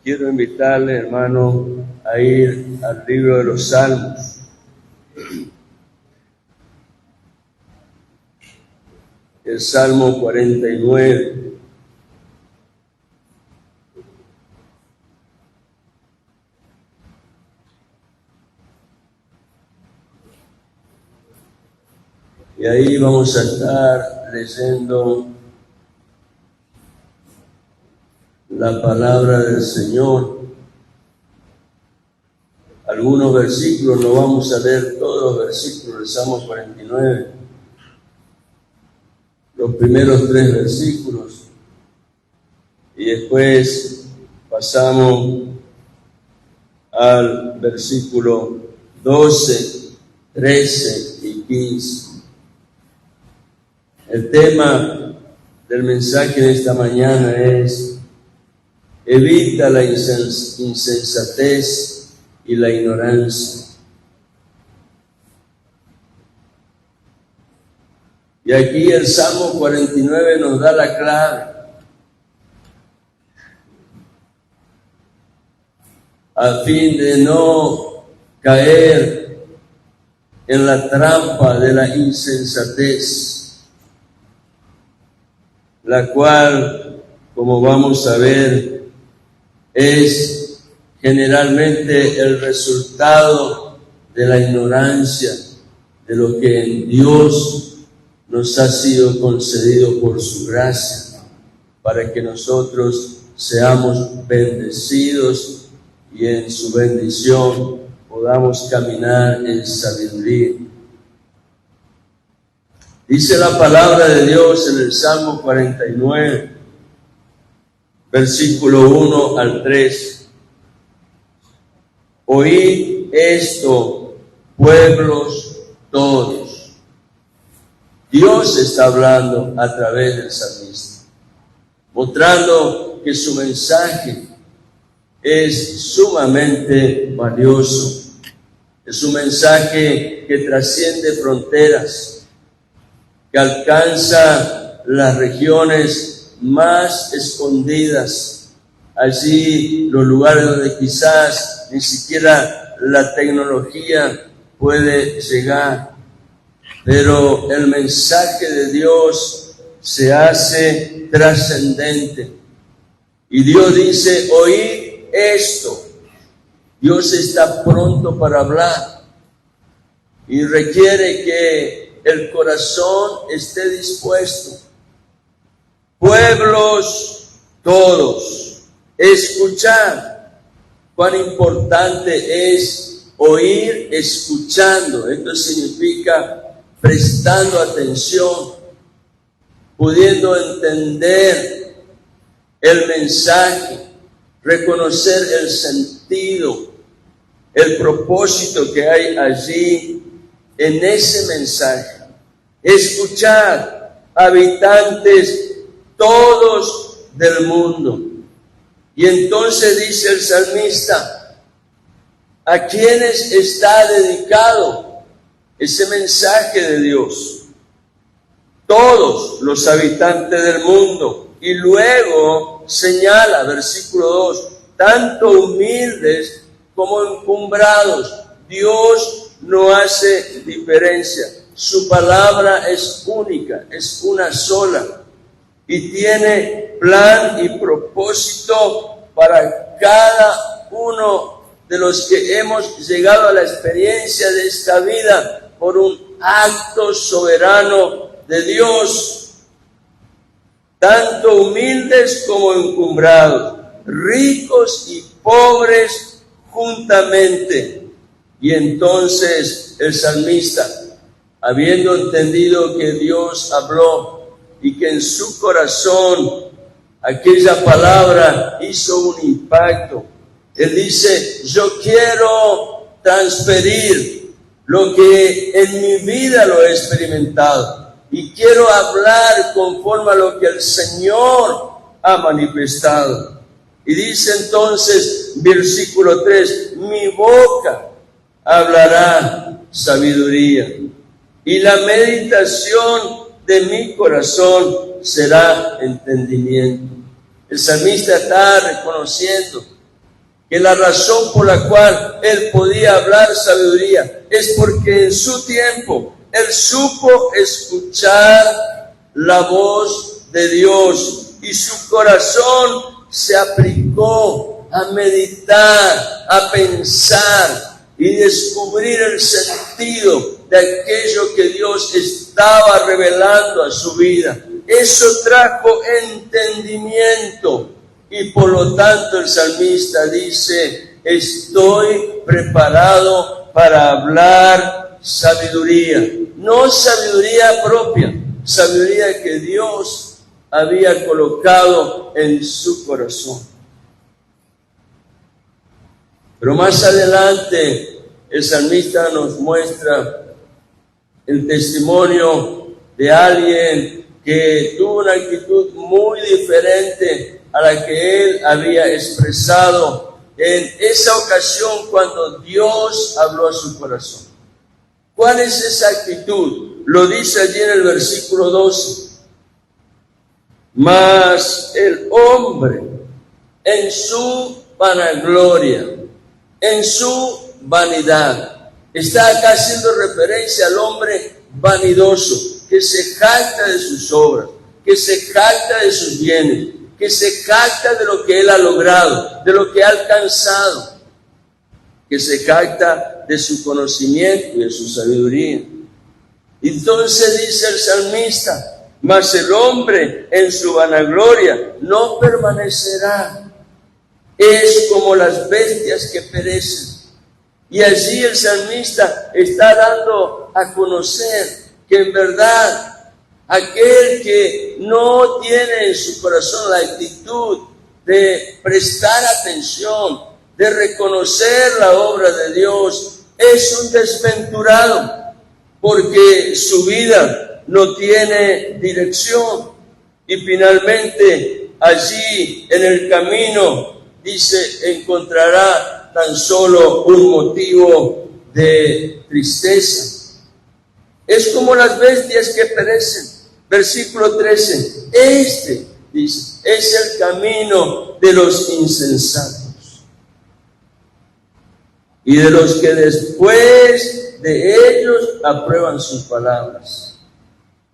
Quiero invitarle, hermano, a ir al libro de los Salmos. El Salmo 49. Y ahí vamos a estar leyendo la palabra del Señor. Algunos versículos, no vamos a leer todos los versículos del Salmo 49. Los primeros 3 versículos. Y después pasamos al versículo 12, 13 y 15. El tema del mensaje de esta mañana es: evita la insensatez y la ignorancia. Y aquí el Salmo 49 nos da la clave. A fin de no caer en la trampa de la insensatez, la cual, como vamos a ver, es generalmente el resultado de la ignorancia de lo que en Dios nos ha sido concedido por su gracia, para que nosotros seamos bendecidos y en su bendición podamos caminar en sabiduría. Dice la palabra de Dios en el Salmo 49, versículo 1 al 3. Oíd esto, pueblos todos. Dios está hablando a través del salmista, mostrando que su mensaje es sumamente valioso. Es un mensaje que trasciende fronteras, que alcanza las regiones más escondidas, allí los lugares donde quizás ni siquiera la tecnología puede llegar. Pero el mensaje de Dios se hace trascendente. Y Dios dice: oíd esto. Dios está pronto para hablar y requiere que el corazón esté dispuesto. Pueblos todos, escuchad. Cuán importante es oír escuchando. Esto significa prestando atención, pudiendo entender el mensaje, reconocer el sentido, el propósito que hay allí en ese mensaje. Escuchad, habitantes todos del mundo. Y entonces dice el salmista: ¿a quiénes está dedicado ese mensaje de Dios? Todos los habitantes del mundo. Y luego señala, versículo 2, tanto humildes como encumbrados. Dios no hace diferencia. Su palabra es única, es una sola. Y tiene plan y propósito para cada uno de los que hemos llegado a la experiencia de esta vida por un acto soberano de Dios. Tanto humildes como encumbrados, ricos y pobres juntamente. Y entonces el salmista, habiendo entendido que Dios habló y que en su corazón aquella palabra hizo un impacto, él dice: yo quiero transferir lo que en mi vida lo he experimentado y quiero hablar conforme a lo que el Señor ha manifestado. Y dice entonces, versículo 3, mi boca hablará sabiduría y la meditación de mi corazón será entendimiento. El salmista está reconociendo que la razón por la cual él podía hablar sabiduría es porque en su tiempo él supo escuchar la voz de Dios y su corazón se aplicó a meditar, a pensar y descubrir el sentido de aquello que Dios estaba revelando a su vida. Eso trajo entendimiento y por lo tanto el salmista dice: estoy preparado para hablar sabiduría. No sabiduría propia, sabiduría que Dios había colocado en su corazón. Pero más adelante el salmista nos muestra el testimonio de alguien que tuvo una actitud muy diferente a la que él había expresado en esa ocasión cuando Dios habló a su corazón. ¿Cuál es esa actitud? Lo dice allí en el versículo 12. Mas el hombre en su vanagloria, en su vanidad, está acá haciendo referencia al hombre vanidoso, que se jacta de sus obras, que se jacta de sus bienes, que se jacta de lo que él ha logrado, de lo que ha alcanzado, que se jacta de su conocimiento y de su sabiduría. Entonces dice el salmista: mas el hombre en su vanagloria no permanecerá, es como las bestias que perecen. Y allí el salmista está dando a conocer que en verdad aquel que no tiene en su corazón la actitud de prestar atención, de reconocer la obra de Dios, es un desventurado, porque su vida no tiene dirección. Y finalmente allí en el camino, dice, encontrará tan solo un motivo de tristeza. Es como las bestias que perecen. Versículo 13. Este, dice, es el camino de los insensatos y de los que después de ellos aprueban sus palabras.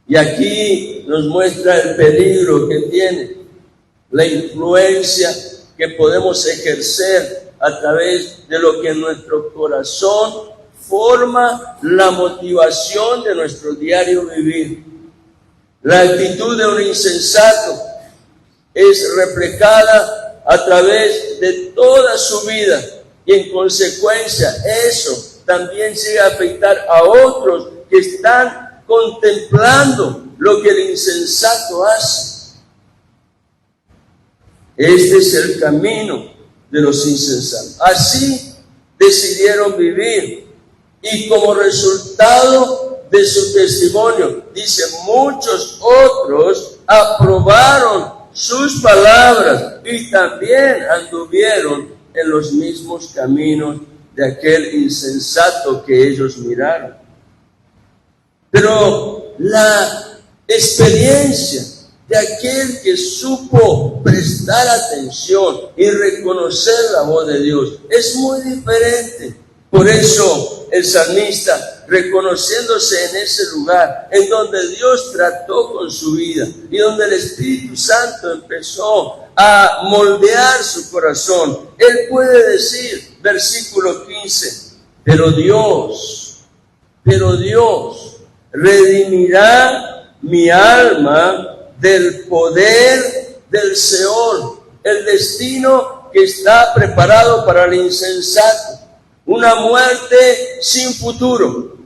Y aquí nos muestra el peligro que tiene, la influencia que podemos ejercer a través de lo que en nuestro corazón forma la motivación de nuestro diario vivir. La actitud de un insensato es reflejada a través de toda su vida y en consecuencia eso también llega a afectar a otros que están contemplando lo que el insensato hace. Este es el camino de los insensatos. Así decidieron vivir y como resultado de su testimonio, dice, muchos otros aprobaron sus palabras y también anduvieron en los mismos caminos de aquel insensato que ellos miraron. Pero la experiencia de aquel que supo prestar atención y reconocer la voz de Dios es muy diferente. Por eso el salmista, reconociéndose en ese lugar en donde Dios trató con su vida y donde el Espíritu Santo empezó a moldear su corazón, él puede decir, versículo 15, pero Dios redimirá mi alma del poder del Seol, el destino que está preparado para el insensato. Una muerte sin futuro.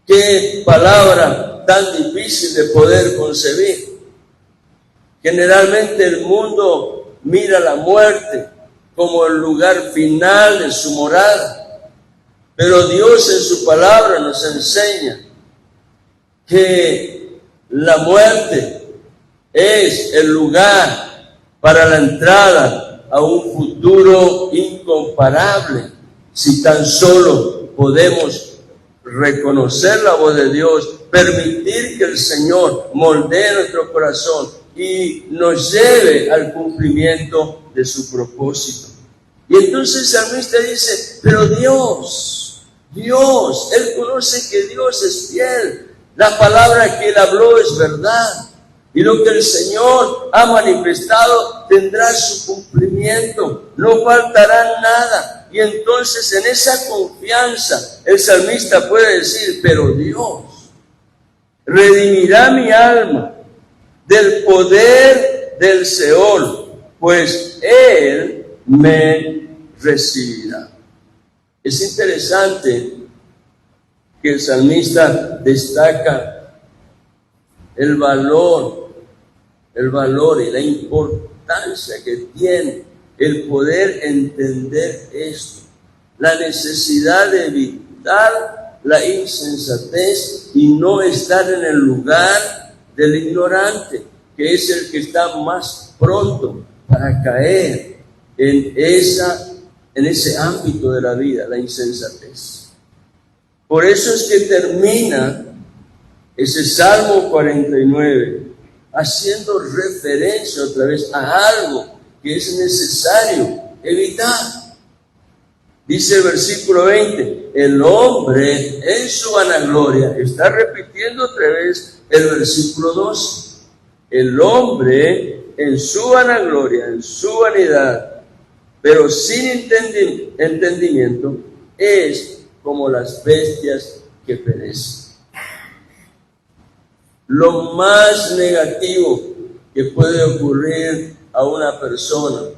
Qué palabra tan difícil de poder concebir. Generalmente el mundo mira la muerte como el lugar final de su morada. Pero Dios en su palabra nos enseña que la muerte es el lugar para la entrada a un futuro incomparable. Si tan solo podemos reconocer la voz de Dios, permitir que el Señor moldee nuestro corazón y nos lleve al cumplimiento de su propósito. Y entonces el salmista dice, pero Dios, Él conoce que Dios es fiel. La palabra que Él habló es verdad. Y lo que el Señor ha manifestado tendrá su cumplimiento. No faltará nada. Y entonces en esa confianza el salmista puede decir, pero Dios redimirá mi alma del poder del Seol, pues Él me recibirá. Es interesante que el salmista destaca el valor y la importancia que tiene el poder entender esto, la necesidad de evitar la insensatez y no estar en el lugar del ignorante, que es el que está más pronto para caer en ese ámbito de la vida, la insensatez. Por eso es que termina ese Salmo 49 haciendo referencia otra vez a algo que es necesario evitar. Dice el versículo 20, el hombre en su vanagloria, está repitiendo otra vez el versículo 12, el hombre en su vanagloria, en su vanidad, pero sin entendimiento, es como las bestias que perecen. Lo más negativo que puede ocurrir a una persona,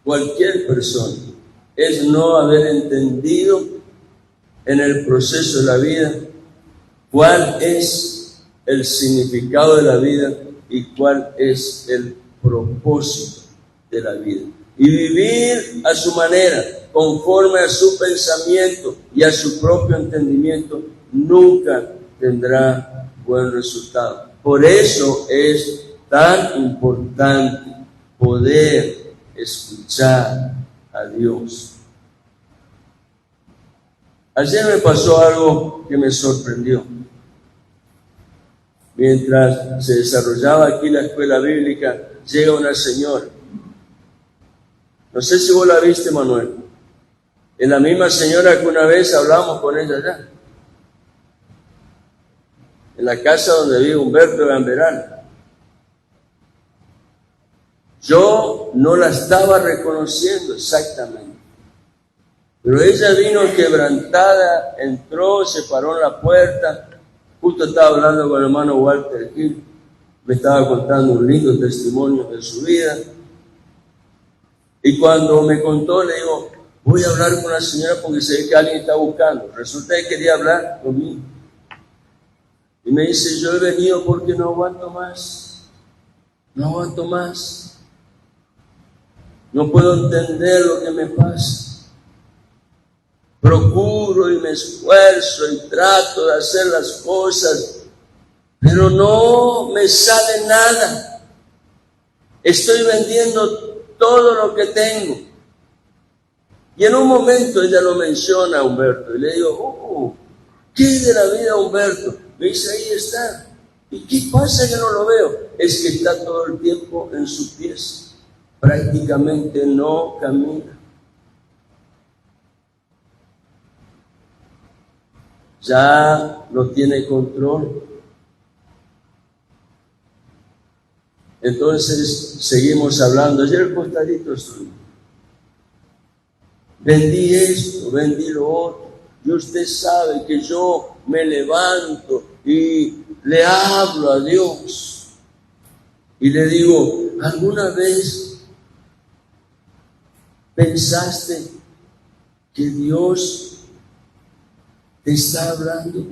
cualquier persona, es no haber entendido en el proceso de la vida cuál es el significado de la vida y cuál es el propósito de la vida. Y vivir a su manera, conforme a su pensamiento y a su propio entendimiento, nunca tendrá buen resultado. Por eso es tan importante poder escuchar a Dios. Ayer me pasó algo que me sorprendió. Mientras se desarrollaba aquí la escuela bíblica, llega una señora. No sé si vos la viste, Manuel. Es la misma señora que una vez hablamos con ella allá, en la casa donde vive Humberto Gamberán. Yo no la estaba reconociendo exactamente, pero ella vino quebrantada, entró, se paró en la puerta. Justo estaba hablando con el hermano Walter Gil, me estaba contando un lindo testimonio de su vida. Y cuando me contó, le digo, voy a hablar con la señora porque se ve que alguien está buscando. Resulta que quería hablar conmigo. Y me dice, yo he venido porque no aguanto más. No aguanto más. No puedo entender lo que me pasa. Procuro y me esfuerzo y trato de hacer las cosas, pero no me sale nada. Estoy vendiendo todo lo que tengo. Y en un momento ella lo menciona a Humberto y le digo, ¿qué de la vida, Humberto? Me dice, ahí está. ¿Y qué pasa que no lo veo? Es que está todo el tiempo en sus pies. Prácticamente no camina. Ya no tiene control. Entonces seguimos hablando. Ayer el costadito estoy. Vendí esto, vendí lo otro. Y usted sabe que yo me levanto y le hablo a Dios. Y le digo, ¿alguna vez pensaste que Dios te está hablando?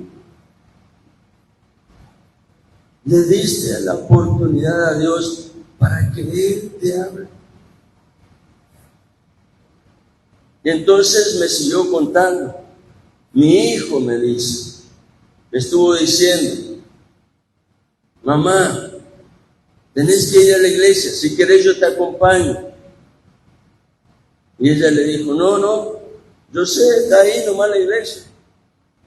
¿Le diste la oportunidad a Dios para que Él te hable? Y entonces me siguió contando. Mi hijo me dice, me estuvo diciendo, mamá, tenés que ir a la iglesia, si querés yo te acompaño. Y ella le dijo, no, yo sé, está ahí nomás la iglesia.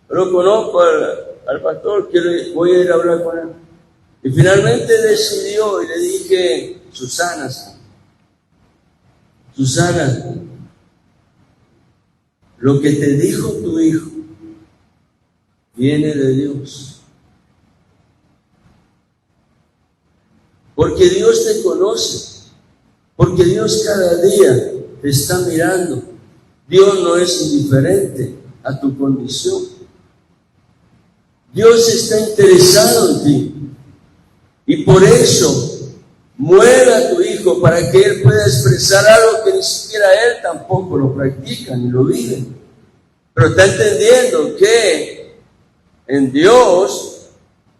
Pero conozco al pastor, voy a ir a hablar con él. Y finalmente decidió y le dije, Susana, lo que te dijo tu hijo viene de Dios. Porque Dios te conoce, porque Dios cada día te está mirando. Dios no es indiferente a tu condición. Dios está interesado en ti. Y por eso mueve a tu hijo para que él pueda expresar algo que ni siquiera él tampoco lo practica ni lo vive. Pero está entendiendo que en Dios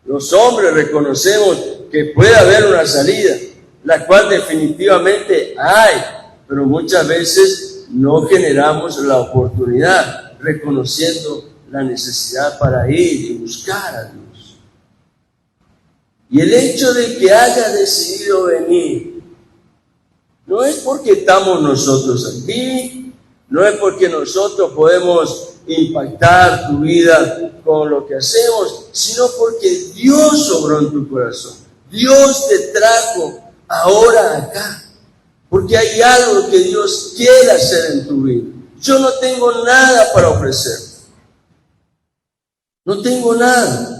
los hombres reconocemos que puede haber una salida, la cual definitivamente hay, pero muchas veces no generamos la oportunidad, reconociendo la necesidad para ir y buscar a Dios. Y el hecho de que haya decidido venir, no es porque estamos nosotros aquí, no es porque nosotros podemos impactar tu vida con lo que hacemos, sino porque Dios obró en tu corazón. Dios te trajo ahora acá, porque hay algo que Dios quiere hacer en tu vida. Yo no tengo nada para ofrecerte. No tengo nada.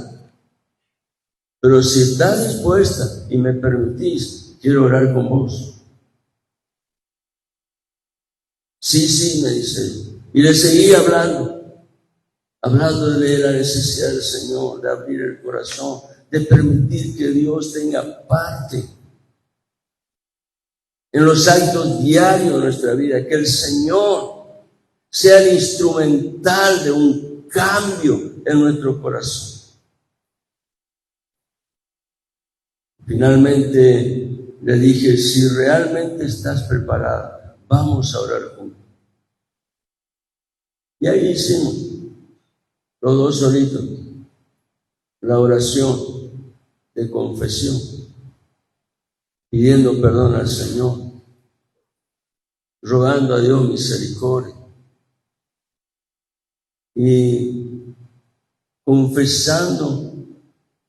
Pero si estás dispuesta y me permitís, quiero orar con vos. Sí, me dice. Y le seguí hablando de la necesidad del Señor, de abrir el corazón, de permitir que Dios tenga parte en los actos diarios de nuestra vida, que el Señor sea el instrumental de un cambio en nuestro corazón. Finalmente le dije, si realmente estás preparada, vamos a orar juntos. Y ahí hicimos, los dos solitos, la oración de confesión, pidiendo perdón al Señor, rogando a Dios misericordia y confesando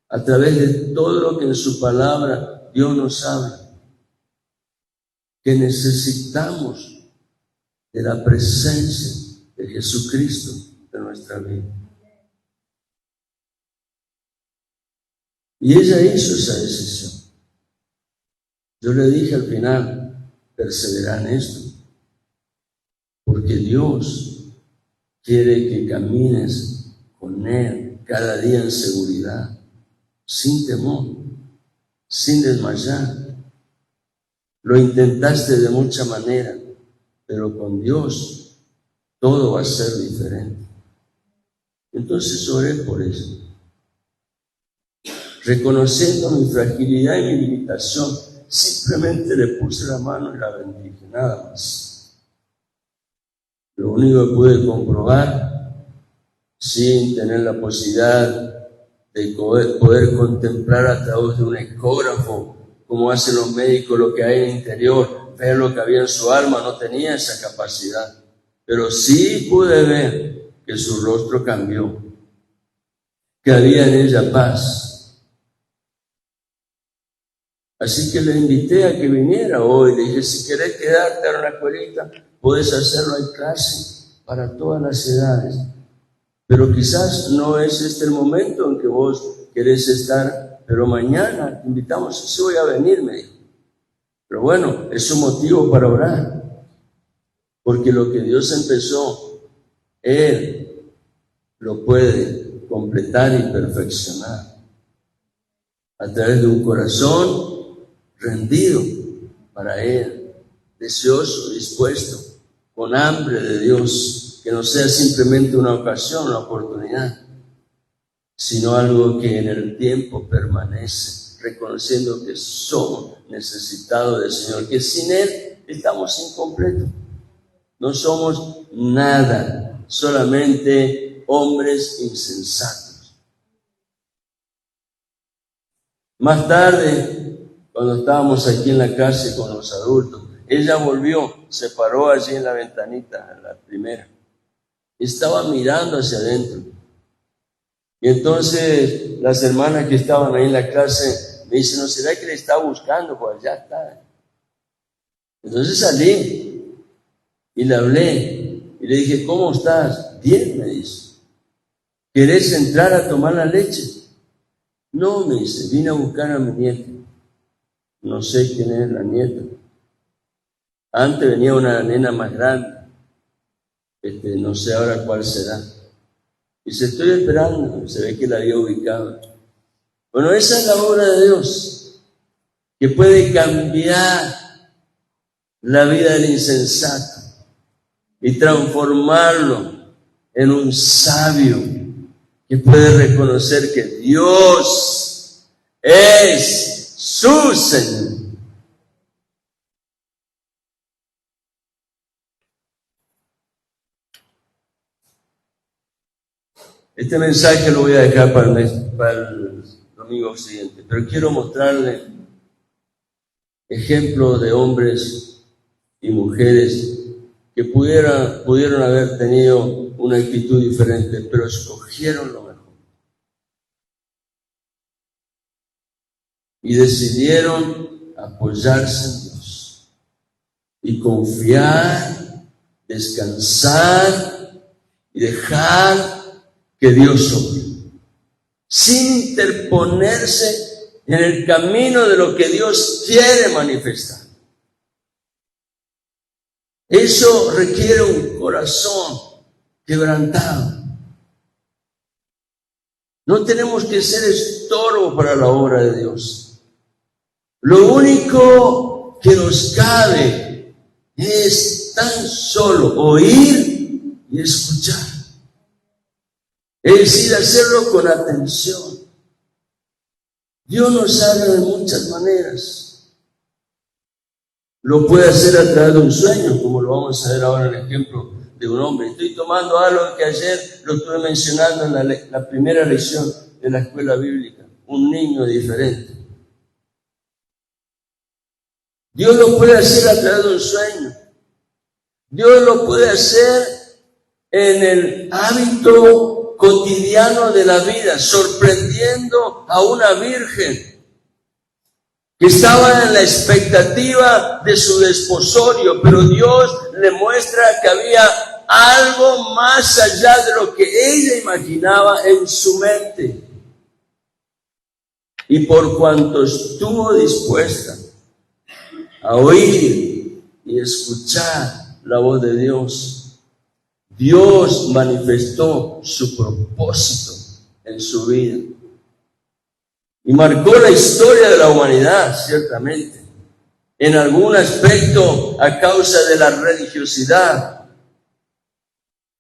a través de todo lo que en su palabra Dios nos habla, que necesitamos de la presencia de Jesucristo en nuestra vida. Y ella hizo esa decisión. Yo le dije al final, persevera en esto, porque Dios quiere que camines con Él cada día en seguridad, sin temor, sin desmayar. Lo intentaste de mucha manera, pero con Dios todo va a ser diferente. Entonces oré por eso, reconociendo mi fragilidad y mi limitación. Simplemente le puse la mano y la bendije, nada más. Lo único que pude comprobar, sin tener la posibilidad de poder contemplar a través de un ecógrafo, como hacen los médicos, lo que hay en el interior, ver lo que había en su alma, no tenía esa capacidad. Pero sí pude ver que su rostro cambió, que había en ella paz. Así que le invité a que viniera hoy. Le dije, si querés quedarte en la escuelita, puedes hacerlo, hay clase para todas las edades. Pero quizás no es este el momento en que vos querés estar, pero mañana te invitamos, sí voy a venir, me dijo. Pero bueno, es un motivo para orar, porque lo que Dios empezó, Él lo puede completar y perfeccionar a través de un corazón rendido para Él, deseoso, dispuesto, con hambre de Dios, que no sea simplemente una ocasión, una oportunidad, sino algo que en el tiempo permanece, reconociendo que somos necesitados del Señor, que sin Él estamos incompletos, no somos nada, solamente hombres insensatos. Más tarde, cuando estábamos aquí en la casa con los adultos, ella volvió, se paró allí en la ventanita, en la primera, estaba mirando hacia adentro. Y entonces las hermanas que estaban ahí en la clase me dicen, ¿no será que le está buscando? Pues ya está. Entonces salí y le hablé y le dije, ¿cómo estás? Bien, me dice. ¿Querés entrar a tomar la leche? No, me dice, vine a buscar a mi nieta. No sé quién es la nieta. Antes venía una nena más grande. No sé ahora cuál será. Dice, estoy esperando. Se ve que la había ubicado. Bueno, esa es la obra de Dios, que puede cambiar la vida del insensato y transformarlo en un sabio que puede reconocer que Dios es su Señor. Este mensaje lo voy a dejar para el domingo siguiente, pero quiero mostrarle ejemplos de hombres y mujeres que pudieron haber tenido una actitud diferente, pero escogieron lo mejor. Y decidieron apoyarse en Dios y confiar, descansar y dejar que Dios obre, sin interponerse en el camino de lo que Dios quiere manifestar. Eso requiere un corazón quebrantado. No tenemos que ser estorbo para la obra de Dios. Lo único que nos cabe es tan solo oír y escuchar. Es decir, hacerlo con atención. Dios nos habla de muchas maneras. Lo puede hacer a través de un sueño, como lo vamos a ver ahora en el ejemplo de un hombre. Estoy tomando algo que ayer lo estuve mencionando en la primera lección de la escuela bíblica. Un niño diferente. Dios lo puede hacer a través de un sueño. Dios lo puede hacer en el hábito cotidiano de la vida, sorprendiendo a una virgen que estaba en la expectativa de su desposorio, pero Dios le muestra que había algo más allá de lo que ella imaginaba en su mente. Y por cuanto estuvo dispuesta a oír y escuchar la voz de Dios, Dios manifestó su propósito en su vida y marcó la historia de la humanidad, ciertamente, en algún aspecto a causa de la religiosidad.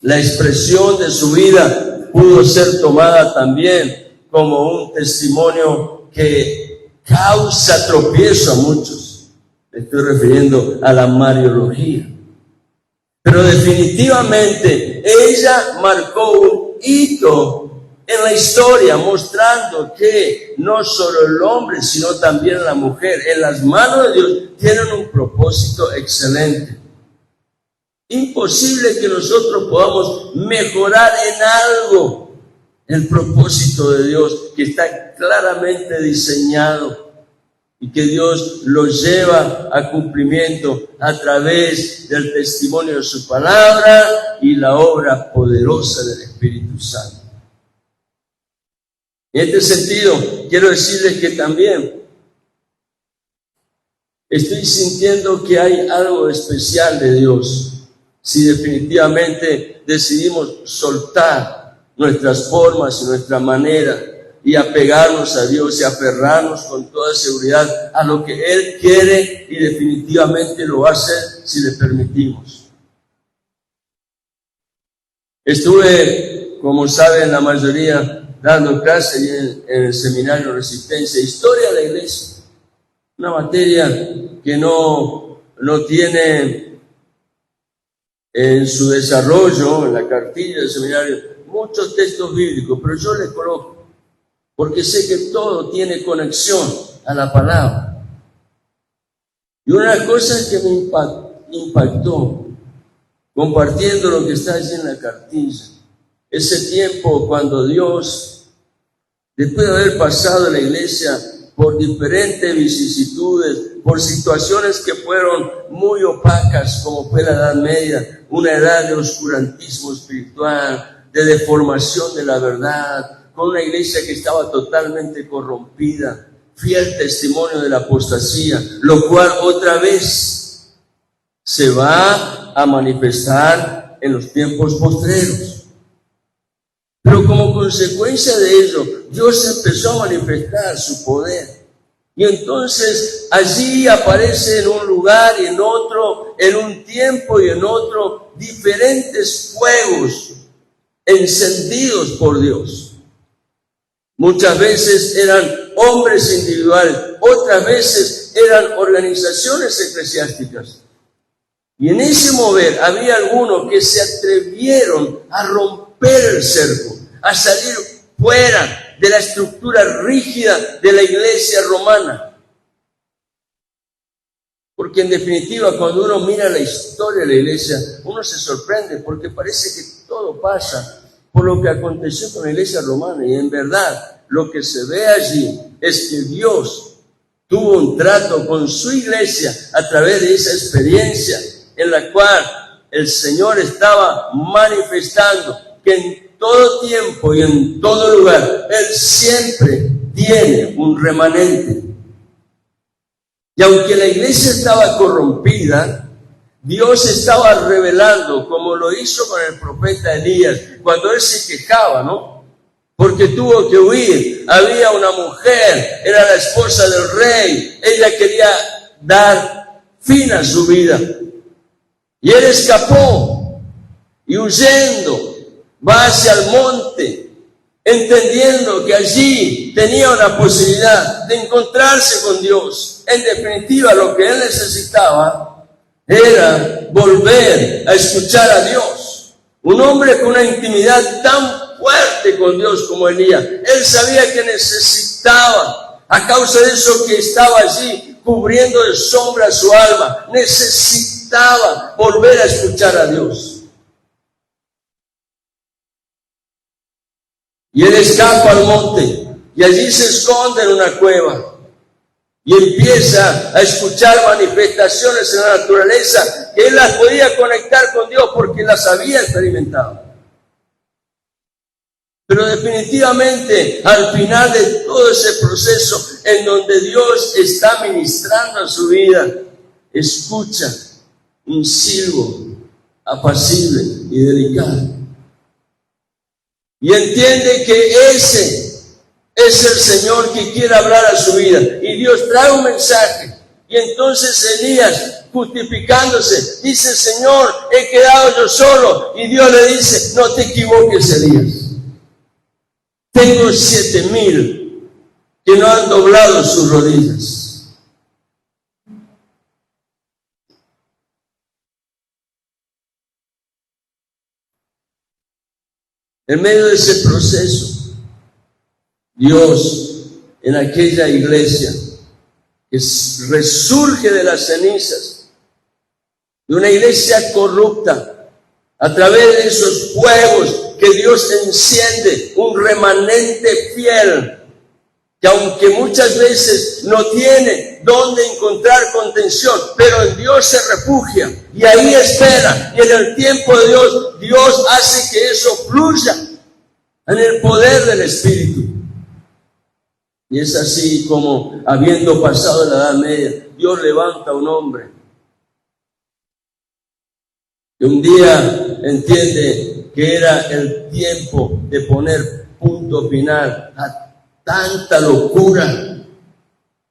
La expresión de su vida pudo ser tomada también como un testimonio que causa tropiezo a muchos. Me estoy refiriendo a la mariología. Pero definitivamente ella marcó un hito en la historia, mostrando que no solo el hombre, sino también la mujer, en las manos de Dios, tienen un propósito excelente. Imposible que nosotros podamos mejorar en algo el propósito de Dios, que está claramente diseñado y que Dios lo lleva a cumplimiento a través del testimonio de su palabra y la obra poderosa del Espíritu Santo. En este sentido, quiero decirles que también estoy sintiendo que hay algo especial de Dios si definitivamente decidimos soltar nuestras formas y nuestra manera y apegarnos a Dios y aferrarnos con toda seguridad a lo que Él quiere, y definitivamente lo va a hacer si le permitimos. Estuve, como saben la mayoría, dando clases en el seminario Resistencia, Historia de la Iglesia, una materia que no tiene en su desarrollo, en la cartilla del seminario, muchos textos bíblicos, pero yo les coloco, porque sé que todo tiene conexión a la palabra. Y una cosa que me impactó, compartiendo lo que está allí en la cartilla, ese tiempo cuando Dios, después de haber pasado la iglesia por diferentes vicisitudes, por situaciones que fueron muy opacas, como fue la Edad Media, una edad de oscurantismo espiritual, de deformación de la verdad, con una iglesia que estaba totalmente corrompida, fiel testimonio de la apostasía, lo cual otra vez se va a manifestar en los tiempos postreros. Pero como consecuencia de ello, Dios empezó a manifestar su poder. Y entonces allí aparece en un lugar y en otro, en un tiempo y en otro, diferentes fuegos encendidos por Dios. Muchas veces eran hombres individuales, otras veces eran organizaciones eclesiásticas. Y en ese mover había algunos que se atrevieron a romper el cerco, a salir fuera de la estructura rígida de la iglesia romana. Porque en definitiva, cuando uno mira la historia de la iglesia, uno se sorprende porque parece que todo pasa por lo que aconteció con la iglesia romana. Y en verdad, lo que se ve allí es que Dios tuvo un trato con su iglesia a través de esa experiencia en la cual el Señor estaba manifestando que en todo tiempo y en todo lugar, Él siempre tiene un remanente. Y aunque la iglesia estaba corrompida, Dios estaba revelando, como lo hizo con el profeta Elías, cuando él se quejaba, ¿no? Porque tuvo que huir. Había una mujer, era la esposa del rey, ella quería dar fin a su vida. Y él escapó y huyendo va hacia el monte, entendiendo que allí tenía una posibilidad de encontrarse con Dios. En definitiva, lo que él necesitaba era volver a escuchar a Dios. Un hombre con una intimidad tan fuerte con Dios como Elías. Él sabía que necesitaba, a causa de eso que estaba allí, cubriendo de sombra su alma, necesitaba volver a escuchar a Dios. Y él escapa al monte y allí se esconde en una cueva y empieza a escuchar manifestaciones en la naturaleza que él las podía conectar con Dios porque las había experimentado. Pero definitivamente al final de todo ese proceso en donde Dios está ministrando a su vida, escucha un silbo apacible y delicado. Y entiende que ese es el Señor que quiere hablar a su vida. Y Dios trae un mensaje. Y entonces Elías, justificándose, dice: Señor, he quedado yo solo. Y Dios le dice: no te equivoques, Elías. Tengo 7,000 que no han doblado sus rodillas. En medio de ese proceso, Dios en aquella iglesia que resurge de las cenizas, de una iglesia corrupta, a través de esos fuegos que Dios enciende, un remanente fiel, que aunque muchas veces no tiene dónde encontrar contención, pero en Dios se refugia y ahí espera. Y en el tiempo de Dios, Dios hace que eso fluya en el poder del Espíritu. Y es así como, habiendo pasado la Edad Media, Dios levanta a un hombre que un día entiende que era el tiempo de poner punto final a tanta locura,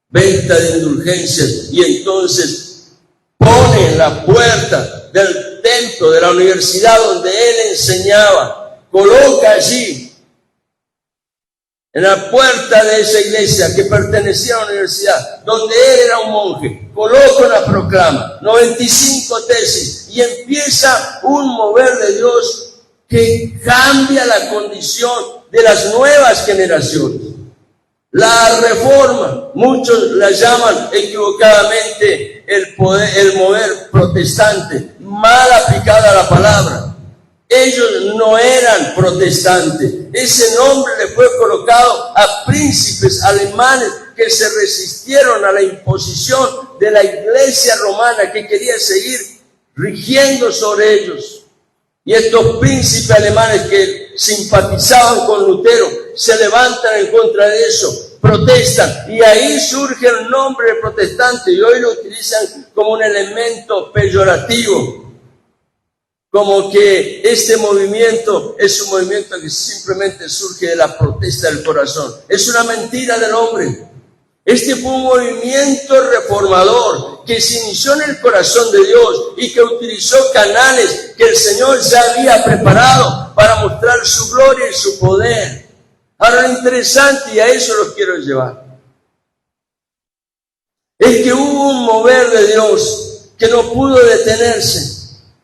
venta de indulgencias, y entonces pone en la puerta del templo, de la universidad donde él enseñaba, coloca allí, en la puerta de esa iglesia que pertenecía a la universidad, donde él era un monje, coloca una proclama, 95 tesis, y empieza un mover de Dios que cambia la condición de las nuevas generaciones. La reforma, muchos la llaman equivocadamente el mover protestante, mal aplicada la palabra. Ellos no eran protestantes. Ese nombre le fue colocado a príncipes alemanes que se resistieron a la imposición de la iglesia romana que quería seguir rigiendo sobre ellos. Y estos príncipes alemanes que simpatizaban con Lutero se levantan en contra de eso, protestan, y ahí surge el nombre de protestante, y hoy lo utilizan como un elemento peyorativo, como que este movimiento es un movimiento que simplemente surge de la protesta del corazón. Es una mentira del hombre. Este fue un movimiento reformador que se inició en el corazón de Dios y que utilizó canales que el Señor ya había preparado para mostrar su gloria y su poder. Ahora, lo interesante, y a eso los quiero llevar, es que hubo un mover de Dios que no pudo detenerse.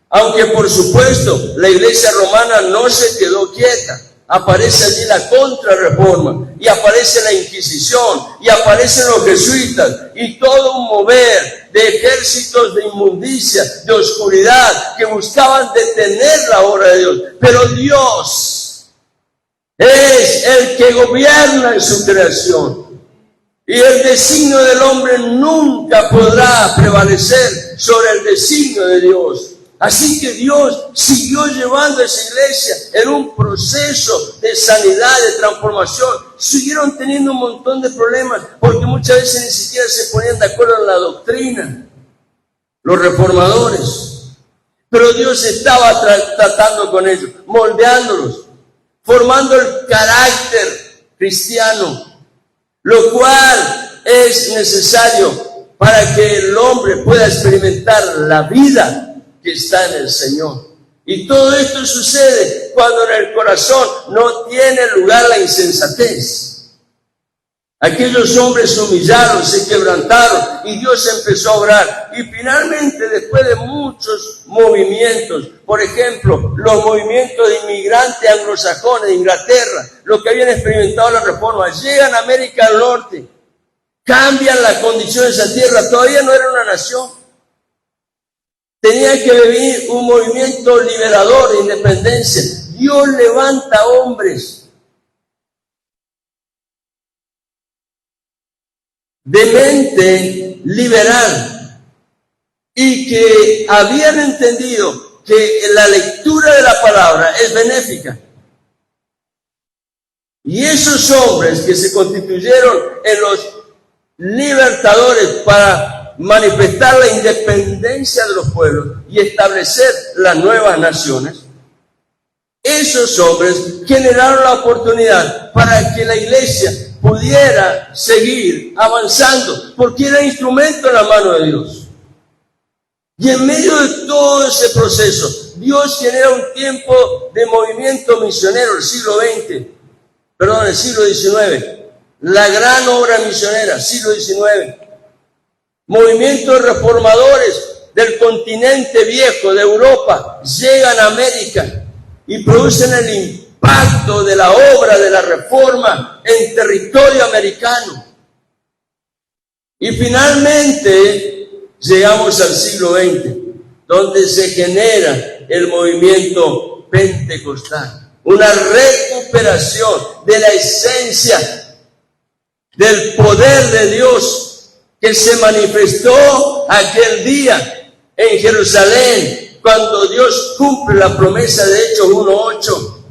Aunque por supuesto la iglesia romana no se quedó quieta. Aparece allí la contrarreforma, y aparece la Inquisición, y aparecen los jesuitas, y todo un mover de ejércitos de inmundicia, de oscuridad, que buscaban detener la obra de Dios. Pero Dios es el que gobierna en su creación, y el designio del hombre nunca podrá prevalecer sobre el designio de Dios. Así que Dios siguió llevando a esa iglesia en un proceso de sanidad, de transformación. Siguieron teniendo un montón de problemas, porque muchas veces ni siquiera se ponían de acuerdo en la doctrina, los reformadores. Pero Dios estaba tratando con ellos, moldeándolos, formando el carácter cristiano, lo cual es necesario para que el hombre pueda experimentar la vida que está en el Señor. Y todo esto sucede cuando en el corazón no tiene lugar la insensatez. Aquellos hombres se humillaron, se quebrantaron, y Dios empezó a obrar. Y finalmente, después de muchos movimientos, por ejemplo, los movimientos de inmigrantes anglosajones de Inglaterra, los que habían experimentado la reforma, llegan a América del Norte, cambian la condición de esa tierra. Todavía no era una nación. Tenía que vivir un movimiento liberador de independencia. Dios levanta hombres de mente liberal y que habían entendido que la lectura de la palabra es benéfica. Y esos hombres que se constituyeron en los libertadores para manifestar la independencia de los pueblos y establecer las nuevas naciones, esos hombres generaron la oportunidad para que la iglesia pudiera seguir avanzando, porque era instrumento en la mano de Dios. Y en medio de todo ese proceso, Dios genera un tiempo de movimiento misionero, el siglo XIX, la gran obra misionera, siglo XIX. Movimientos reformadores del continente viejo, de Europa, llegan a América y producen el impacto de la obra de la reforma en territorio americano. Y finalmente llegamos al siglo XX, donde se genera el movimiento pentecostal, una recuperación de la esencia del poder de Dios que se manifestó aquel día en Jerusalén, cuando Dios cumple la promesa de Hechos 1:8.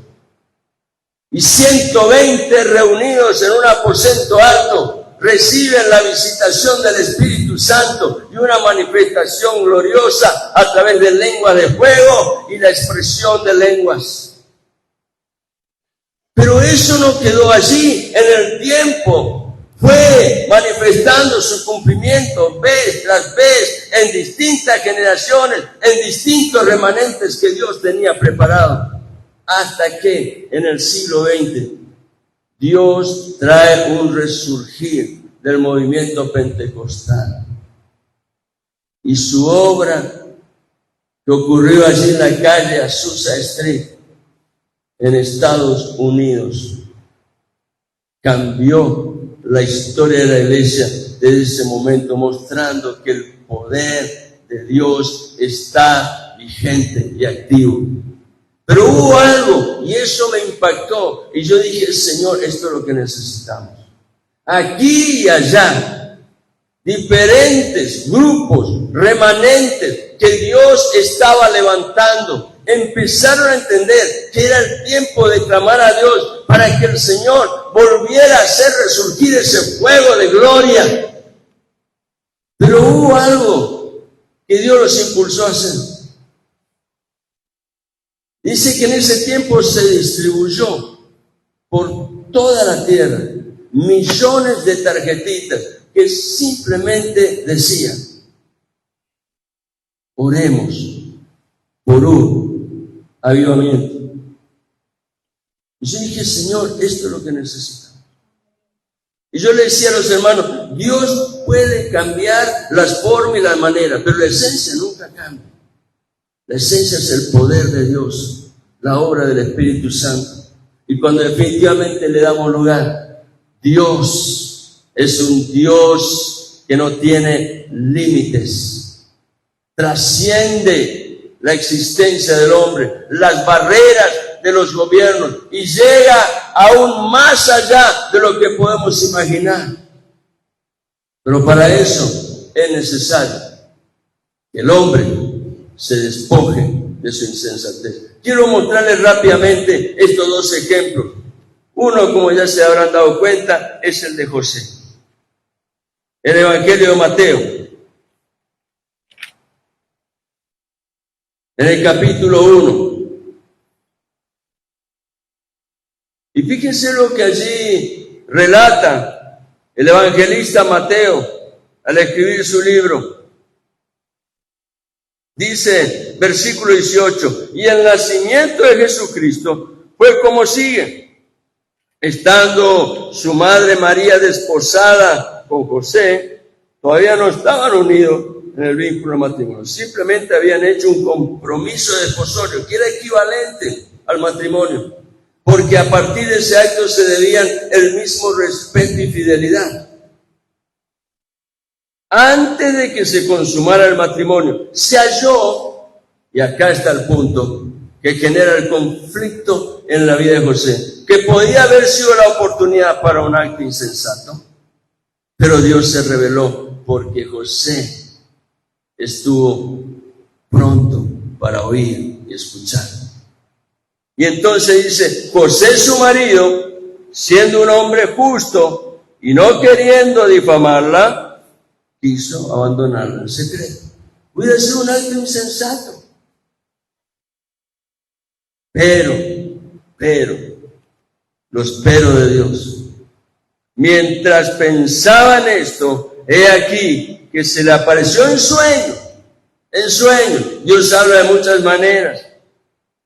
Y 120 reunidos en un aposento alto reciben la visitación del Espíritu Santo y una manifestación gloriosa a través de lenguas de fuego y la expresión de lenguas. Pero eso no quedó allí. En el tiempo fue manifestando su cumplimiento vez tras vez en distintas generaciones, en distintos remanentes que Dios tenía preparado, hasta que en el siglo XX Dios trae un resurgir del movimiento pentecostal. Y su obra, que ocurrió allí en la calle Azusa Street, en Estados Unidos, cambió la historia de la iglesia desde ese momento, mostrando que el poder de Dios está vigente y activo. Pero hubo algo y eso me impactó. Y yo dije, Señor, esto es lo que necesitamos. Aquí y allá, diferentes grupos, remanentes que Dios estaba levantando, empezaron a entender que era el tiempo de clamar a Dios para que el Señor volviera a hacer resurgir ese fuego de gloria. Pero hubo algo que Dios los impulsó a hacer. Dice que en ese tiempo se distribuyó por toda la tierra millones de tarjetitas que simplemente decían: oremos por un avivamiento. Y yo dije, Señor, esto es lo que necesitamos. Y yo le decía a los hermanos, Dios puede cambiar las formas y las maneras, pero la esencia nunca cambia. La esencia es el poder de Dios, la obra del Espíritu Santo. Y cuando definitivamente le damos lugar, Dios es un Dios que no tiene límites. Trasciende la existencia del hombre, las barreras de los gobiernos y llega aún más allá de lo que podemos imaginar. Pero para eso es necesario que el hombre se despoje de su insensatez. Quiero mostrarles rápidamente estos dos ejemplos. Uno, como ya se habrán dado cuenta, es el de José. El Evangelio de Mateo, en el capítulo 1. Y fíjense lo que allí relata el evangelista Mateo al escribir su libro. Dice, versículo 18, y el nacimiento de Jesucristo fue como sigue. Estando su madre María desposada con José, todavía no estaban unidos en el vínculo matrimonio. Simplemente habían hecho un compromiso de desposorio, que era equivalente al matrimonio, porque a partir de ese acto se debían el mismo respeto y fidelidad. Antes de que se consumara el matrimonio, se halló, y acá está el punto que genera el conflicto en la vida de José, que podía haber sido la oportunidad para un acto insensato, pero Dios se reveló porque José estuvo pronto para oír y escuchar. Y entonces dice, José su marido, siendo un hombre justo y no queriendo difamarla, quiso abandonarla en secreto. Puede ser un acto insensato. Pero, los pero de Dios. Mientras pensaba en esto, he aquí que se le apareció en sueño. En sueño. Dios habla de muchas maneras.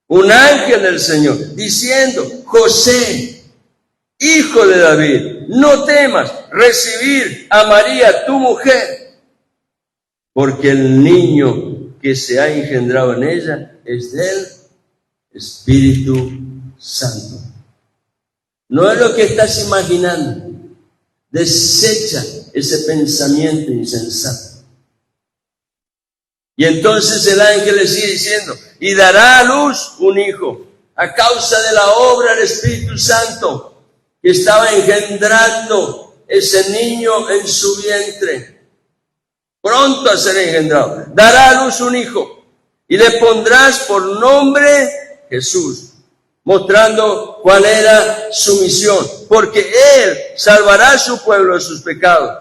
Un ángel del Señor diciendo, José, hijo de David, no temas recibir a María, tu mujer, porque el niño que se ha engendrado en ella es del Espíritu Santo. No es lo que estás imaginando. Desecha ese pensamiento insensato. Y entonces el ángel le sigue diciendo, y dará a luz un hijo, a causa de la obra del Espíritu Santo, que estaba engendrando ese niño en su vientre, pronto a ser engendrado. Dará a luz un hijo, y le pondrás por nombre Jesús, mostrando cuál era su misión, porque él salvará a su pueblo de sus pecados.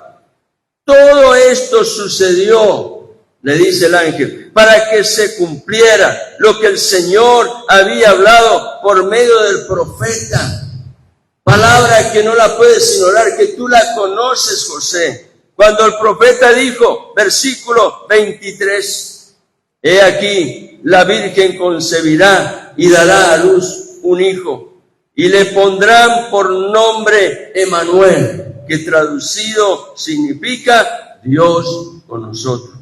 Todo esto sucedió, le dice el ángel, para que se cumpliera lo que el Señor había hablado por medio del profeta. Palabra que no la puedes ignorar, que tú la conoces, José. Cuando el profeta dijo, versículo 23, he aquí, la Virgen concebirá y dará a luz un hijo, y le pondrán por nombre Emmanuel, que traducido significa Dios con nosotros.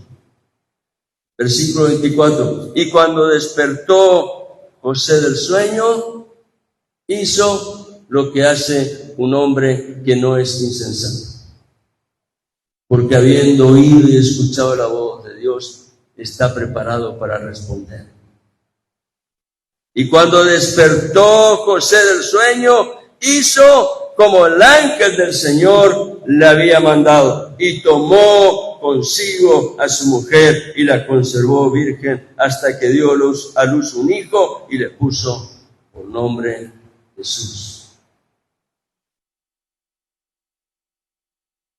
Versículo 24, y cuando despertó José del sueño, hizo lo que hace un hombre que no es insensato, porque habiendo oído y escuchado la voz de Dios, está preparado para responder. Y cuando despertó José del sueño, hizo como el ángel del Señor le había mandado, y tomó consigo a su mujer y la conservó virgen hasta que dio a luz un hijo y le puso por nombre Jesús.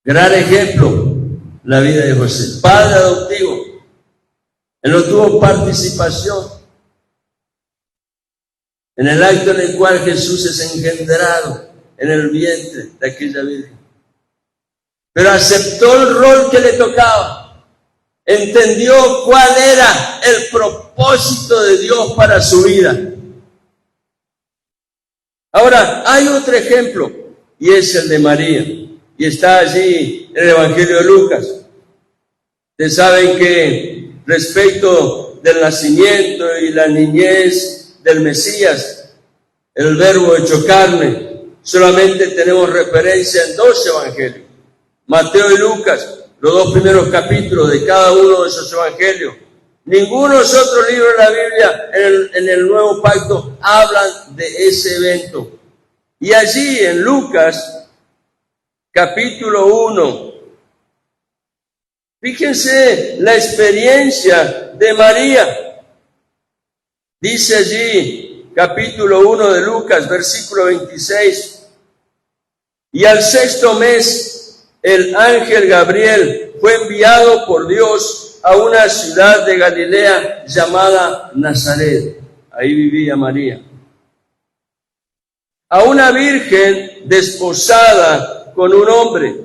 Gran ejemplo, la vida de José, padre adoptivo. Él no tuvo participación en el acto en el cual Jesús es engendrado en el vientre de aquella virgen. Pero aceptó el rol que le tocaba. Entendió cuál era el propósito de Dios para su vida. Ahora, hay otro ejemplo, y es el de María. Y está allí en el Evangelio de Lucas. Ustedes saben que respecto del nacimiento y la niñez del Mesías, el verbo hecho carne, solamente tenemos referencia en 2 evangelios, Mateo y Lucas, los 2 primeros capítulos de cada uno de esos evangelios. Ninguno de los otros libros de la Biblia en el Nuevo Pacto hablan de ese evento. Y allí en Lucas, capítulo 1, fíjense la experiencia de María. Dice allí, capítulo 1 de Lucas, versículo 26. Y al 6º mes, el ángel Gabriel fue enviado por Dios a una ciudad de Galilea llamada Nazaret. Ahí vivía María. A una virgen desposada con un hombre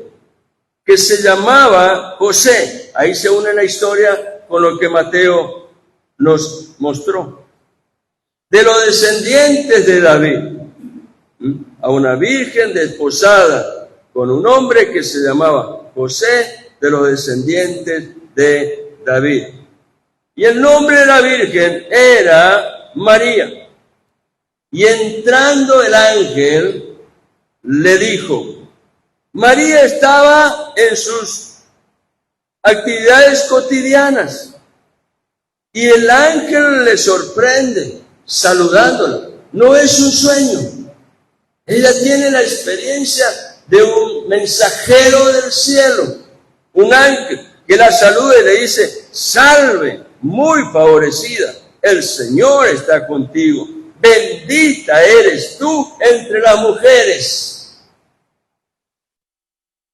que se llamaba José. Ahí se une la historia con lo que Mateo nos mostró. De los descendientes de David. A una virgen desposada con un hombre que se llamaba José, de los descendientes de David. Y el nombre de la virgen era María. Y entrando el ángel, le dijo, María estaba en sus actividades cotidianas. Y el ángel le sorprende, saludándola. No es un sueño. Ella tiene la experiencia de un mensajero del cielo, un ángel que la saluda y le dice, salve, muy favorecida, el Señor está contigo, bendita eres tú entre las mujeres.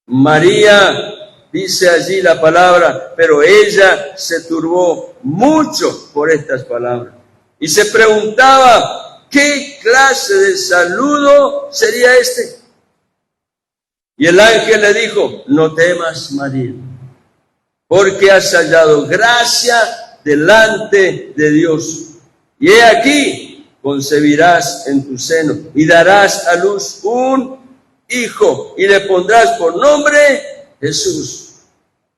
María, dice allí la palabra, pero ella se turbó mucho por estas palabras y se preguntaba, ¿qué clase de saludo sería este? Y el ángel le dijo, no temas, María, porque has hallado gracia delante de Dios. Y he aquí, concebirás en tu seno y darás a luz un hijo y le pondrás por nombre Jesús.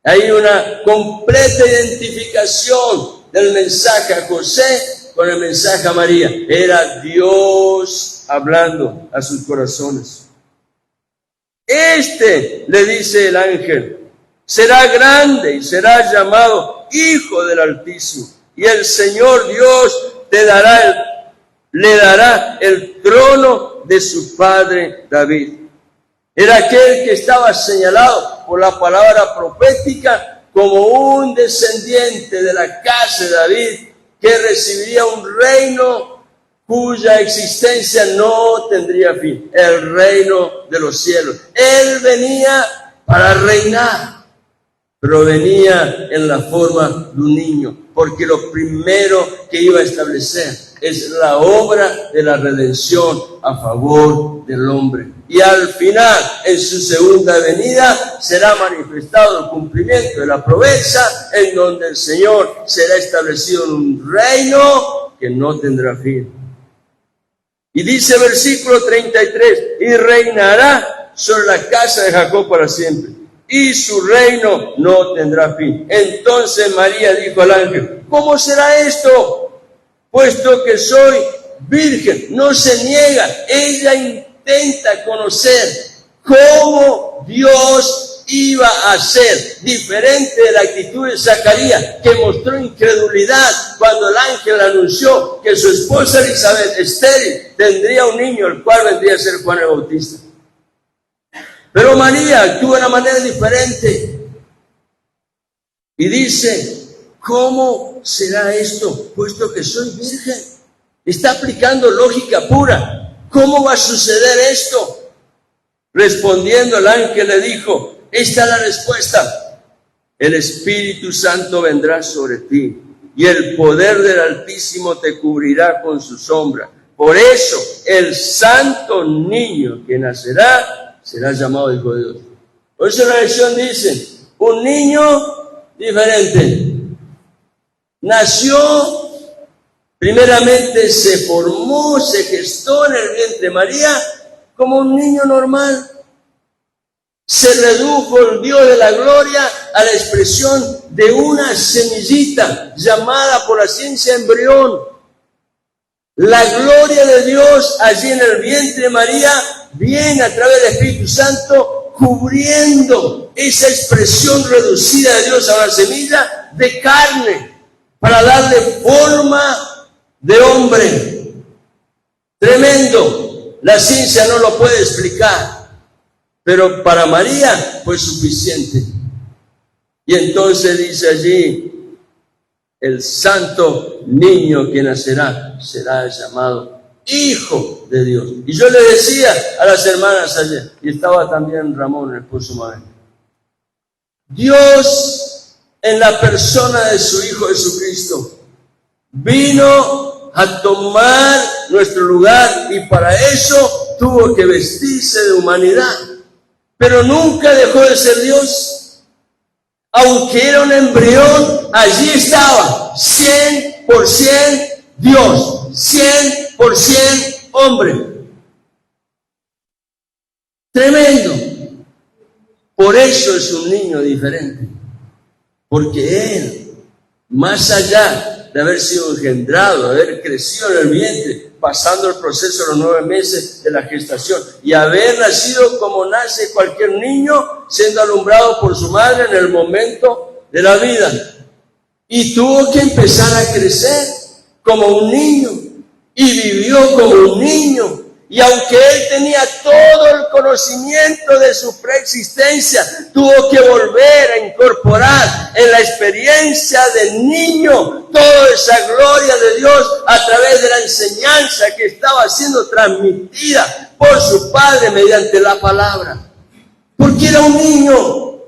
Hay una completa identificación del mensaje a José con el mensaje a María. Era Dios hablando a sus corazones. Le dice el ángel, será grande y será llamado Hijo del Altísimo. Y el Señor Dios le dará el trono de su padre David. Era aquel que estaba señalado por la palabra profética como un descendiente de la casa de David que recibiría un reino cuya existencia no tendría fin, el reino de los cielos. Él venía para reinar, pero venía en la forma de un niño, porque lo primero que iba a establecer es la obra de la redención a favor del hombre. Y al final, en su segunda venida, será manifestado el cumplimiento de la promesa, en donde el Señor será establecido en un reino que no tendrá fin. Y dice versículo 33, y reinará sobre la casa de Jacob para siempre, y su reino no tendrá fin. Entonces María dijo al ángel, ¿cómo será esto? Puesto que soy virgen. No se niega, ella intenta conocer cómo Dios iba a ser diferente de la actitud de Zacarías, que mostró incredulidad cuando el ángel anunció que su esposa Elizabeth, estéril, tendría un niño, el cual vendría a ser Juan el Bautista. Pero María actúa de una manera diferente y dice: ¿cómo será esto, puesto que soy virgen? Está aplicando lógica pura. ¿Cómo va a suceder esto? Respondiendo, el ángel le dijo: esta es la respuesta. El Espíritu Santo vendrá sobre ti y el poder del Altísimo te cubrirá con su sombra. Por eso el santo niño que nacerá será llamado Hijo de Dios. Por eso la versión dice: un niño diferente. Nació, primeramente se formó, se gestó en el vientre de María como un niño normal. Se redujo el Dios de la gloria a la expresión de una semillita llamada por la ciencia embrión. La gloria de Dios allí en el vientre de María viene a través del Espíritu Santo cubriendo esa expresión reducida de Dios a la semilla de carne para darle forma de hombre. Tremendo. La ciencia no lo puede explicar, pero para María fue suficiente. Y entonces dice allí: el santo niño que nacerá será llamado Hijo de Dios. Y yo le decía a las hermanas ayer, y estaba también Ramón, el esposo Mabel, Dios en la persona de su Hijo Jesucristo vino a tomar nuestro lugar, y para eso tuvo que vestirse de humanidad, pero nunca dejó de ser Dios. Aunque era un embrión, allí estaba 100% Dios, 100% hombre. Tremendo. Por eso es un niño diferente, porque él, más allá de haber sido engendrado, de haber crecido en el vientre, pasando el proceso de los 9 meses de la gestación, y haber nacido como nace cualquier niño, siendo alumbrado por su madre en el momento de la vida. Y tuvo que empezar a crecer como un niño, y vivió como un niño. Y aunque él tenía todo el conocimiento de su preexistencia, tuvo que volver a incorporar en la experiencia del niño toda esa gloria de Dios a través de la enseñanza que estaba siendo transmitida por su padre mediante la palabra. Porque era un niño.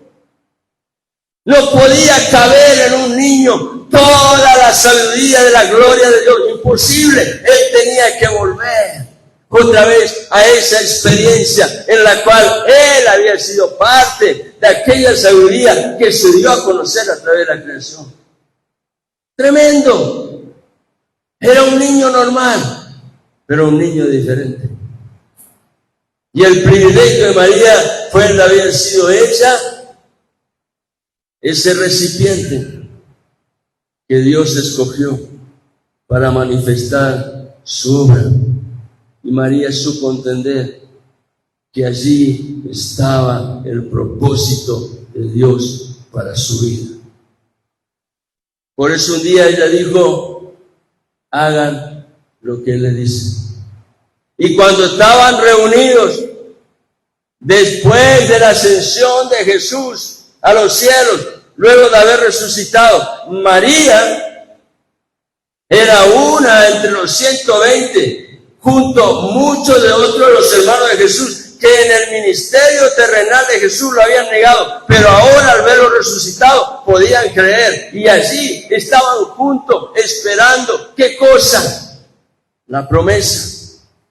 No podía caber en un niño toda la sabiduría de la gloria de Dios. Imposible. Él tenía que volver otra vez a esa experiencia en la cual él había sido parte de aquella sabiduría que se dio a conocer a través de la creación. Tremendo. Era un niño normal, pero un niño diferente. Y el privilegio de María fue el de haber sido hecha ese recipiente que Dios escogió para manifestar su obra. Y María supo entender que allí estaba el propósito de Dios para su vida. Por eso un día ella dijo: hagan lo que Él le dice. Y cuando estaban reunidos, después de la ascensión de Jesús a los cielos, luego de haber resucitado, María era una entre los 120, junto a muchos de otros de los hermanos de Jesús, que en el ministerio terrenal de Jesús lo habían negado, pero ahora al verlo resucitado podían creer, y allí estaban juntos esperando, ¿qué cosa? La promesa.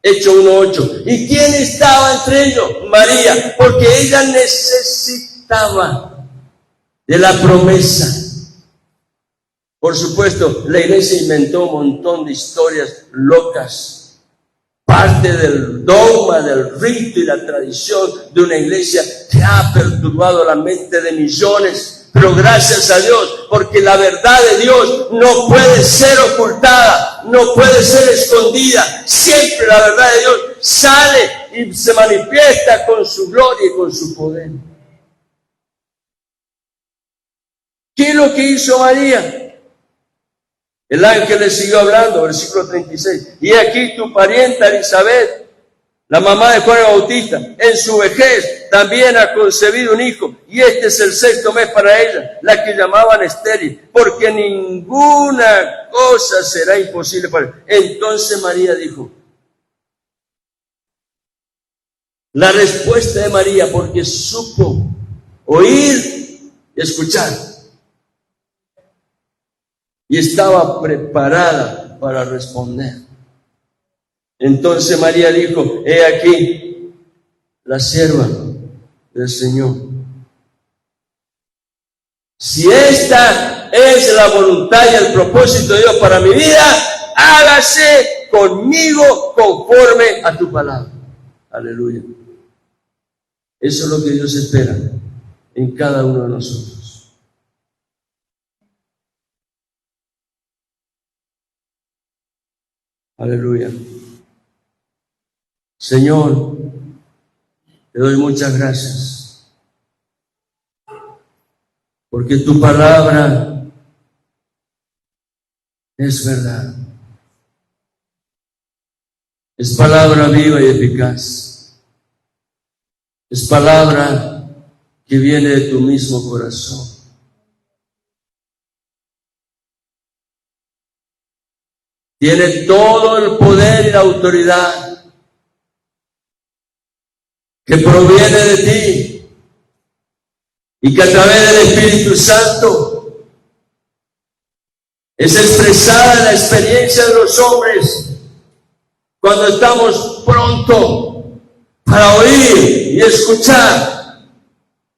Hechos 1:8. ¿Y quién estaba entre ellos? María, porque ella necesitaba de la promesa. Por supuesto, la iglesia inventó un montón de historias locas, parte del dogma, del rito y la tradición de una iglesia que ha perturbado la mente de millones. Pero gracias a Dios, porque la verdad de Dios no puede ser ocultada, no puede ser escondida. Siempre la verdad de Dios sale y se manifiesta con su gloria y con su poder. ¿Qué es lo que hizo María? El ángel le siguió hablando, versículo 36. Y aquí tu parienta Elizabeth, la mamá de Juan el Bautista, en su vejez también ha concebido un hijo, y este es el 6º mes para ella, la que llamaban estéril, porque ninguna cosa será imposible para ella. Entonces María dijo, la respuesta de María, porque supo oír y escuchar, y estaba preparada para responder. Entonces María dijo, he aquí la sierva del Señor. Si esta es la voluntad y el propósito de Dios para mi vida, hágase conmigo conforme a tu palabra. Aleluya. Eso es lo que Dios espera en cada uno de nosotros. Aleluya. Señor, te doy muchas gracias, porque tu palabra es verdad. Es palabra viva y eficaz. Es palabra que viene de tu mismo corazón. Tiene todo el poder y la autoridad que proviene de ti y que a través del Espíritu Santo es expresada en la experiencia de los hombres cuando estamos pronto para oír y escuchar,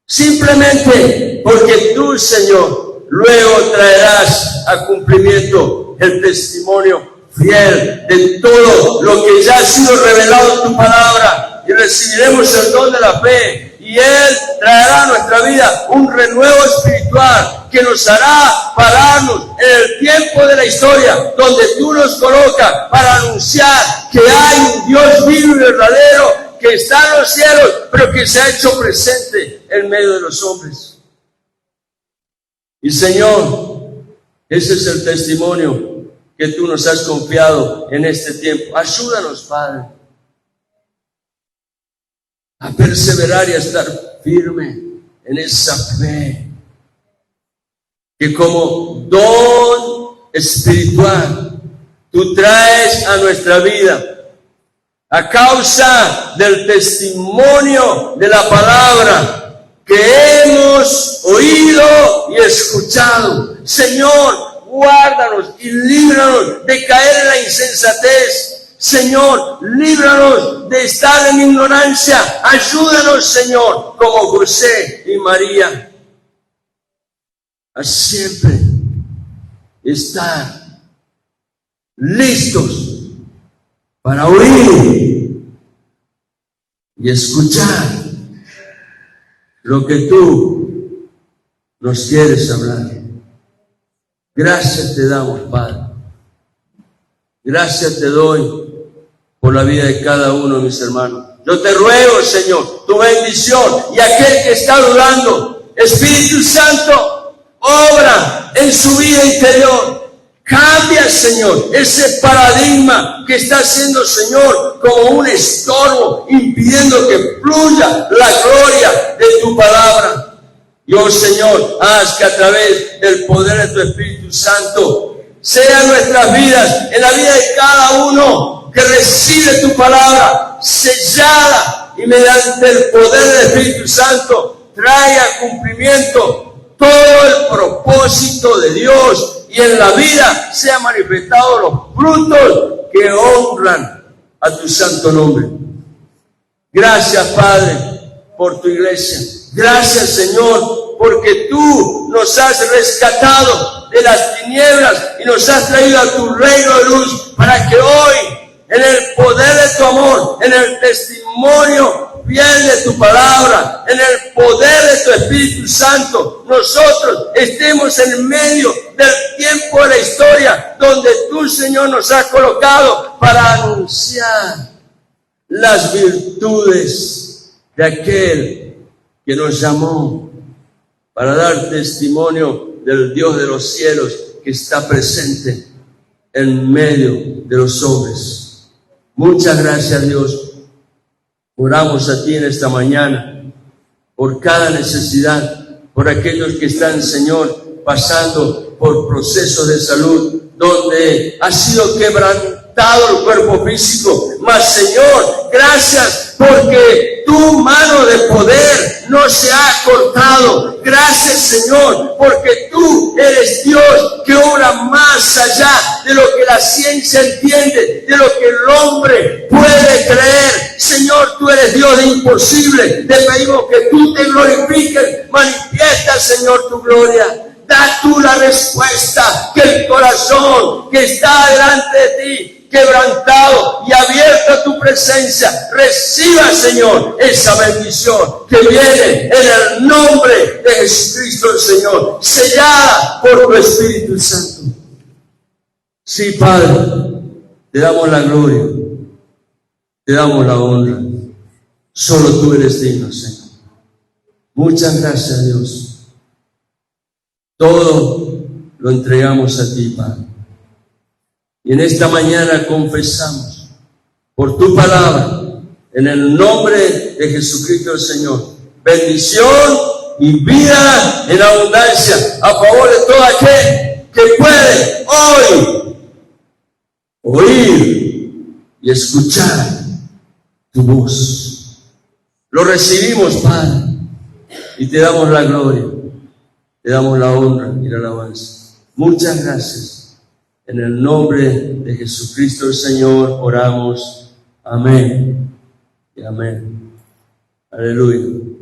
simplemente porque tú, Señor, luego traerás a cumplimiento el testimonio fiel de todo lo que ya ha sido revelado en tu palabra. Y recibiremos el don de la fe, y Él traerá a nuestra vida un renuevo espiritual que nos hará pararnos en el tiempo de la historia donde tú nos colocas para anunciar que hay un Dios vivo y verdadero que está en los cielos, pero que se ha hecho presente en medio de los hombres. Y Señor, ese es el testimonio que tú nos has confiado en este tiempo. Ayúdanos, Padre, a perseverar y a estar firme en esa fe que como don espiritual tú traes a nuestra vida a causa del testimonio de la palabra que hemos oído y escuchado. Señor, guárdanos y líbranos de caer en la insensatez. Señor, líbranos de estar en ignorancia. Ayúdanos, Señor, como José y María, a siempre estar listos para oír y escuchar lo que tú nos quieres hablar. Gracias te damos, Padre. Gracias te doy por la vida de cada uno de mis hermanos. Yo te ruego, Señor, tu bendición, y aquel que está dudando, Espíritu Santo, obra en su vida interior. Cambia, Señor, ese paradigma que está haciendo, Señor, como un estorbo, impidiendo que fluya la gloria de tu palabra. Dios, Señor, haz que a través del poder de tu Espíritu Santo sean nuestras vidas, en la vida de cada uno que recibe tu palabra sellada, y mediante el poder del Espíritu Santo trae a cumplimiento todo el propósito de Dios, y en la vida sean manifestados los frutos que honran a tu santo nombre. Gracias, Padre, por tu iglesia. Gracias, Señor, porque tú nos has rescatado de las tinieblas y nos has traído a tu reino de luz, para que hoy, en el poder de tu amor, en el testimonio fiel de tu palabra, en el poder de tu Espíritu Santo, nosotros estemos en medio del tiempo de la historia donde tú, Señor, nos has colocado para anunciar las virtudes de aquel que nos llamó para dar testimonio del Dios de los cielos que está presente en medio de los hombres. Muchas gracias, Dios. Oramos a ti en esta mañana por cada necesidad, por aquellos que están, Señor, pasando por procesos de salud donde ha sido quebrantado el cuerpo físico. Mas, Señor, gracias porque tu mano de poder no se ha cortado. Gracias, Señor, porque tú eres Dios que obra más allá de lo que la ciencia entiende, de lo que el hombre puede creer. Señor, tú eres Dios de imposible. Te pedimos que tú te glorifiques. Manifiesta, Señor, tu gloria. Da tú la respuesta, que el corazón que está delante de ti, quebrantado y abierto a tu presencia, reciba, Señor, esa bendición que viene en el nombre de Jesucristo el Señor, sellada por tu Espíritu Santo. Sí, Padre, te damos la gloria, te damos la honra. Solo tú eres digno, Señor. Muchas gracias, Dios. Todo lo entregamos a ti, Padre. Y en esta mañana confesamos por tu palabra, en el nombre de Jesucristo el Señor, bendición y vida en abundancia a favor de todo aquel que puede hoy oír y escuchar tu voz. Lo recibimos, Padre, y te damos la gloria. Te damos la honra y la alabanza. Muchas gracias. En el nombre de Jesucristo el Señor oramos. Amén y amén. Aleluya.